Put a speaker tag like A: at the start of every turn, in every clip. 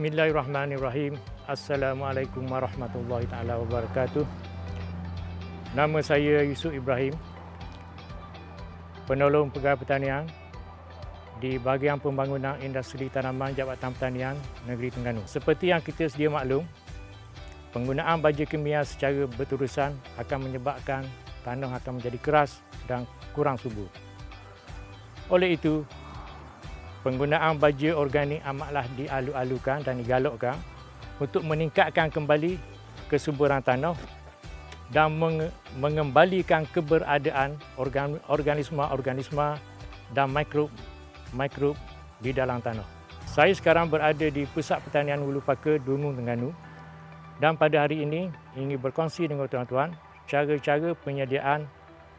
A: Bismillahirrahmanirrahim. Assalamualaikum warahmatullahi taala wabarakatuh. Nama saya Yusuf Ibrahim, penolong pegawai pertanian di bahagian pembangunan industri tanaman Jabatan Pertanian Negeri Terengganu. Seperti yang kita sedia maklum, penggunaan baja kimia secara berterusan akan menyebabkan tanah akan menjadi keras dan kurang subur. Oleh itu, penggunaan baja organik amatlah dialu-alukan dan digalakkan untuk meningkatkan kembali kesuburan tanah dan mengembalikan keberadaan organisma-organisma dan mikrob di dalam tanah. Saya sekarang berada di Pusat Pertanian Hulu Paka, Dungun, Terengganu, dan pada hari ini ingin berkongsi dengan tuan-tuan cara-cara penyediaan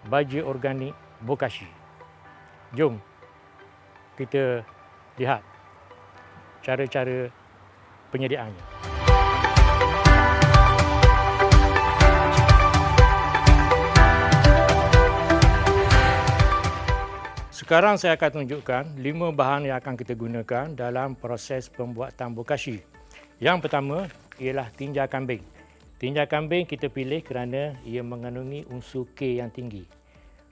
A: baja organik Bokashi. Jom kita lihat cara-cara penyediaannya. Sekarang saya akan tunjukkan 5 bahan yang akan kita gunakan dalam proses pembuatan Bokashi. Yang pertama ialah tinja kambing. Tinja kambing kita pilih kerana ia mengandungi unsur K yang tinggi.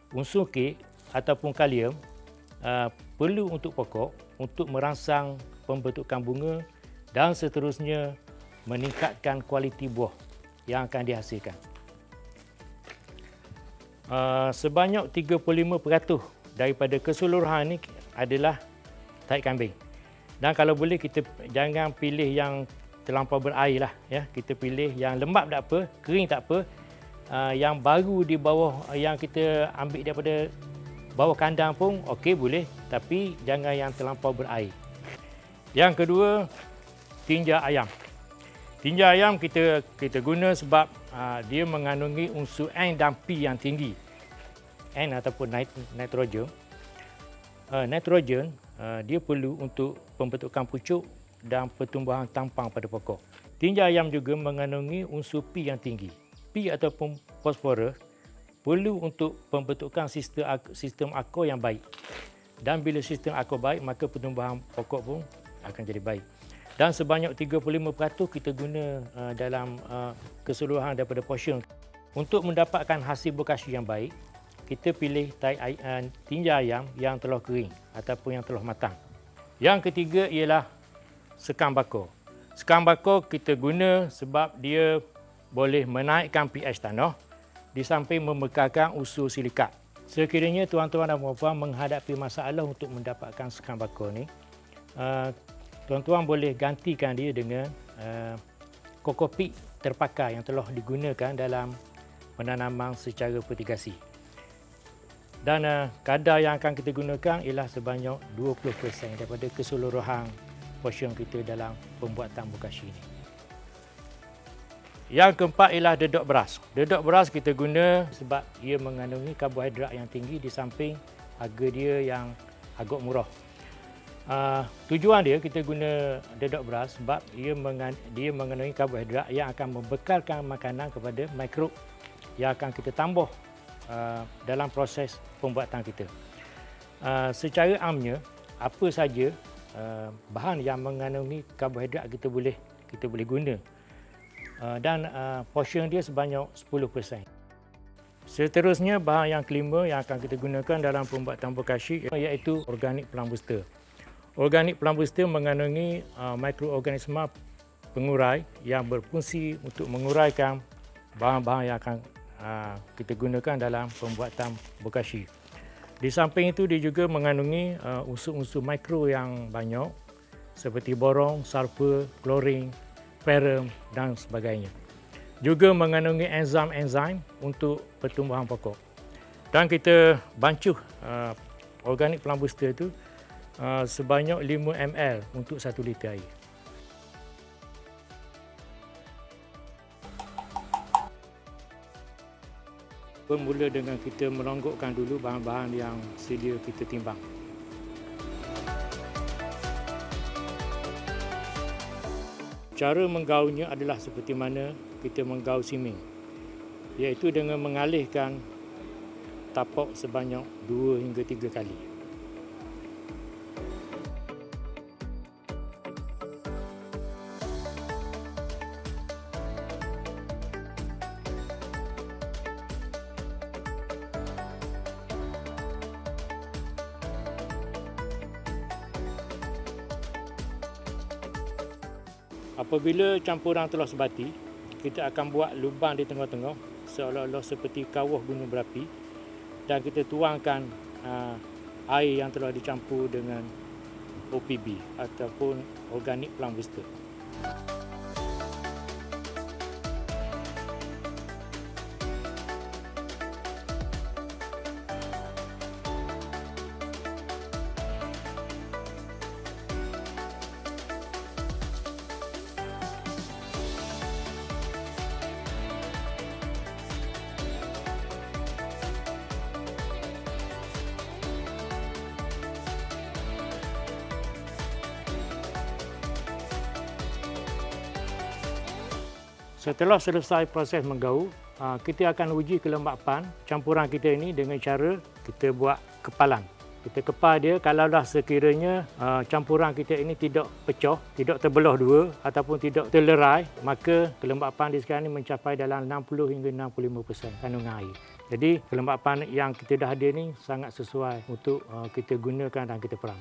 A: Unsur K ataupun kalium perlu untuk pokok untuk merangsang pembentukan bunga dan seterusnya meningkatkan kualiti buah yang akan dihasilkan. Sebanyak 35% daripada keseluruhan ini adalah tahi kambing. Dan kalau boleh kita jangan pilih yang terlampau berair lah, ya. Kita pilih yang lembap tak apa, kering tak apa. Yang baru di bawah yang kita ambil daripada bawah kandang pun okey boleh, tapi jangan yang terlampau berair. Yang kedua, tinja ayam. Tinja ayam kita guna sebab dia mengandungi unsur N dan P yang tinggi. N ataupun nitrogen. Nitrogen dia perlu untuk pembentukan pucuk dan pertumbuhan tampang pada pokok. Tinja ayam juga mengandungi unsur P yang tinggi. P ataupun fosforus perlu untuk pembentukan sistem akar yang baik. Dan bila sistem akar baik, maka pertumbuhan pokok pun akan jadi baik. Dan sebanyak 35% kita guna dalam keseluruhan daripada portion. Untuk mendapatkan hasil Bokashi yang baik, kita pilih tinja ayam yang telah kering ataupun yang telah matang. Yang ketiga ialah sekam bakar. Sekam bakar kita guna sebab dia boleh menaikkan pH tanah di samping memekalkan unsur silikat. Sekiranya tuan-tuan dan puan-puan menghadapi masalah untuk mendapatkan sekam bakar ni, tuan-tuan boleh gantikan dia dengan kokopit terpakai yang telah digunakan dalam penanaman secara vertigasi. Dan kadar yang akan kita gunakan ialah sebanyak 20% daripada keseluruhan portion kita dalam pembuatan Bokashi ini. Yang keempat ialah dedok beras. Dedok beras kita guna sebab ia mengandungi karbohidrat yang tinggi di samping harga dia yang agak murah. Tujuan dia kita guna dedok beras sebab dia mengandungi karbohidrat yang akan membekalkan makanan kepada mikrob yang akan kita tambah dalam proses pembuatan kita. Secara amnya, apa saja bahan yang mengandungi karbohidrat kita boleh guna. Dan portion dia sebanyak 10%. Seterusnya, bahan yang kelima yang akan kita gunakan dalam pembuatan Bokashi iaitu organik plant booster. Organik plant booster mengandungi mikroorganisma pengurai yang berfungsi untuk menguraikan bahan-bahan yang akan kita gunakan dalam pembuatan Bokashi. Di samping itu, dia juga mengandungi unsur-unsur mikro yang banyak seperti boron, sulfur, klorin, ferrum dan sebagainya. Juga mengandungi enzim-enzim untuk pertumbuhan pokok. Dan kita bancuh organik plant booster itu sebanyak 5 ml untuk 1 liter air. Bermula dengan kita melonggokkan dulu bahan-bahan yang sedia kita timbang. Cara menggaulnya adalah seperti mana kita menggaul siming, iaitu dengan mengalihkan tapak sebanyak 2 hingga 3 kali. Apabila campuran telah sebati, kita akan buat lubang di tengah-tengah seolah-olah seperti kawah gunung berapi dan kita tuangkan air yang telah dicampur dengan OPB ataupun Organic Plant Booster. Setelah selesai proses menggaul, kita akan uji kelembapan campuran kita ini dengan cara kita buat kepalan. Kita kepal dia, kalaulah sekiranya campuran kita ini tidak pecah, tidak terbelah dua ataupun tidak terlerai, maka kelembapan di sekarang ini mencapai dalam 60 hingga 65% kandungan air. Jadi kelembapan yang kita dah ada ini sangat sesuai untuk kita gunakan dan kita perang.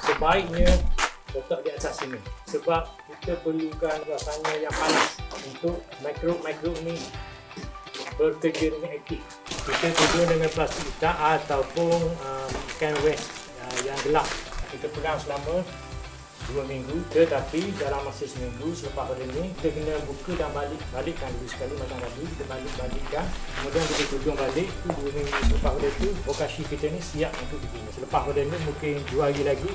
A: Sebaiknya letak di atas sini sebab kita perlukan suasana yang panas untuk mikrob ni bekerja dengan aktif. Kita tidur dengan plastik hitam ataupun canvas yang gelap. Kita pegang selama 2 minggu, tetapi dalam masa seminggu selepas pada ini kita kena buka dan balikkan dulu sekali macam tadi. Kita balikkan, kemudian kita tutup balik. 2 minggu selepas pada itu bokashi kita ni siap untuk digunakan. Selepas pada ini mungkin 2 hari lagi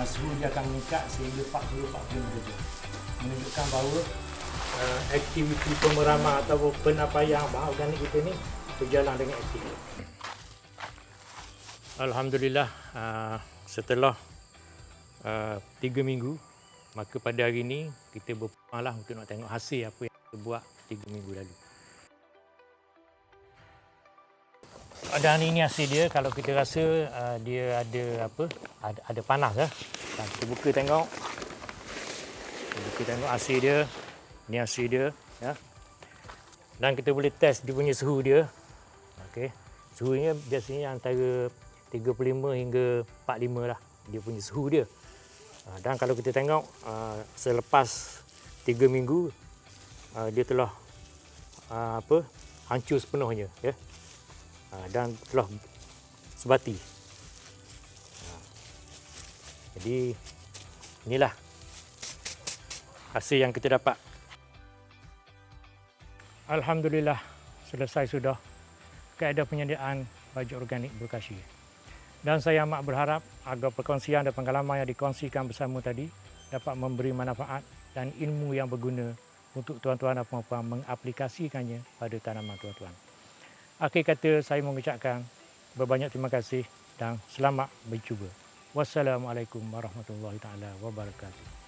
A: suhu dia akan meningkat sehingga 40-40 derajat, menunjukkan bahawa aktiviti pemeraman atau penapaian bahan organik kita ni berjalan dengan aktif. Alhamdulillah, setelah 3 minggu, maka pada hari ini kita berpuanglah untuk nak tengok hasil apa yang kita buat 3 minggu lalu. Dan ini hasil dia. Kalau kita rasa dia ada panas ya. Kita buka tengok. Kita tengok hasil dia. Ini hasil dia ya. Dan kita boleh test dia punya suhu dia. Okey. Suhunya biasanya antara 35 hingga 45 lah dia punya suhu dia. Dan kalau kita tengok selepas 3 minggu dia telah hancur sepenuhnya ya. Dan telah sebati. Jadi inilah hasil yang kita dapat. Alhamdulillah selesai sudah kaedah penyediaan baju organik Bokashi. Dan saya amat berharap agar perkongsian dan pengalaman yang dikongsikan bersama tadi dapat memberi manfaat dan ilmu yang berguna untuk tuan-tuan dan puan-puan mengaplikasikannya pada tanaman tuan-tuan. Akhir kata saya mengucapkan berbanyak terima kasih dan selamat mencuba. Wassalamualaikum warahmatullahi taala wabarakatuh.